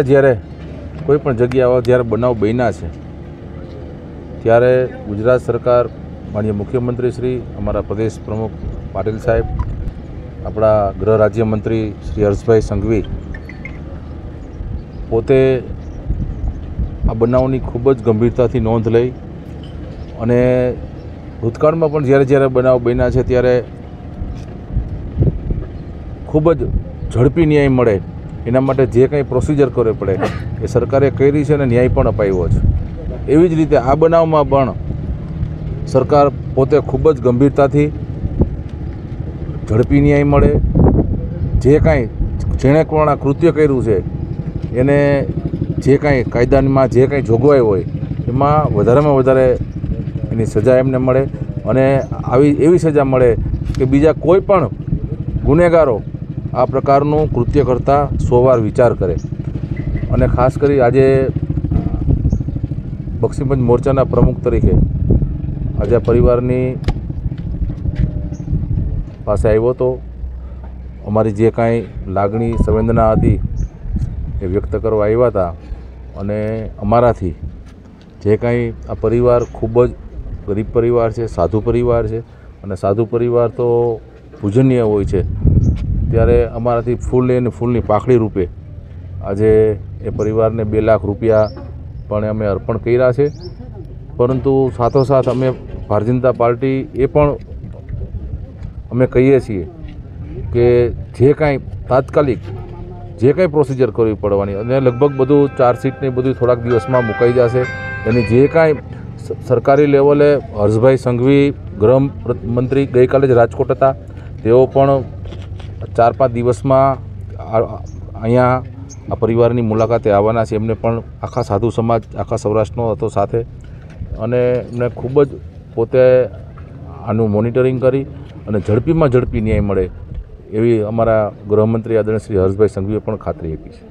જ્યારે કોઈ પણ જગ્યાએ જ્યારે બનાવ બન્યા છે ત્યારે ગુજરાત સરકાર માનનીય મુખ્યમંત્રી શ્રી, અમારા પ્રદેશ પ્રમુખ પાટીલ સાહેબ, આપણા ગૃહ રાજ્યમંત્રી શ્રી હર્ષભાઈ સંઘવી પોતે આ બનાવની ખૂબ જ ગંભીરતાથી નોંધ લઈ અને ભૂતકાળમાં પણ જ્યારે બનાવ બન્યા છે ત્યારે ખૂબ જ ઝડપી ન્યાય મળે એના માટે જે કંઈ પ્રોસિજર કરવી પડે એ સરકારે કરી છે અને ન્યાય પણ અપાવ્યો છે. એવી જ રીતે આ બનાવમાં પણ સરકાર પોતે ખૂબ જ ગંભીરતાથી ઝડપી ન્યાય મળે, જે કાંઈ જેણે કોણ આ કૃત્ય કર્યું છે એને જે કાંઈ કાયદામાં જે કાંઈ જોગવાઈ હોય એમાં વધારેમાં વધારે એની સજા એમને મળે અને એવી સજા મળે કે બીજા કોઈ પણ ગુનેગારો આ પ્રકારનું કૃત્ય કરતાં 100 વાર વિચાર કરે. અને ખાસ કરી આજે બક્ષીપંચ મોરચાના પ્રમુખ તરીકે આજે આ પરિવારની પાસે આવ્યો હતો. અમારી જે કાંઈ લાગણી સંવેદના હતી એ વ્યક્ત કરવા આવ્યા હતા અને અમારાથી જે કાંઈ આ પરિવાર ખૂબ જ ગરીબ પરિવાર છે, સાધુ પરિવાર છે અને સાધુ પરિવાર તો પૂજનીય હોય છે, ત્યારે અમારાથી ફૂલની પાખડી રૂપે આજે એ પરિવારને 2 લાખ રૂપિયા પણ અમે અર્પણ કર્યા છે. પરંતુ સાથોસાથ અમે ભારતીય જનતા પાર્ટી એ પણ અમે કહીએ છીએ કે જે કાંઈ તાત્કાલિક જે કાંઈ પ્રોસિજર કરવી પડવાની અને લગભગ બધું ચાર્જશીટને બધું થોડાક દિવસમાં મુકાઈ જશે. એની જે કાંઈ સરકારી લેવલે હર્ષભાઈ સંઘવી ગૃહમંત્રી ગઈકાલે જ રાજકોટ હતા, તેઓ પણ 4-5 દિવસમાં અહીંયા આ પરિવારની મુલાકાતે આવવાના છે. એમને પણ આખા સાધુ સમાજ આખા સૌરાષ્ટ્રનો હતો સાથે અને એમને ખૂબ જ પોતે આનું મોનિટરિંગ કરી અને ઝડપીમાં ઝડપી ન્યાય મળે એવી અમારા ગૃહમંત્રી આદરણીય શ્રી હર્ષભાઈ સંઘવીએ પણ ખાતરી આપી છે.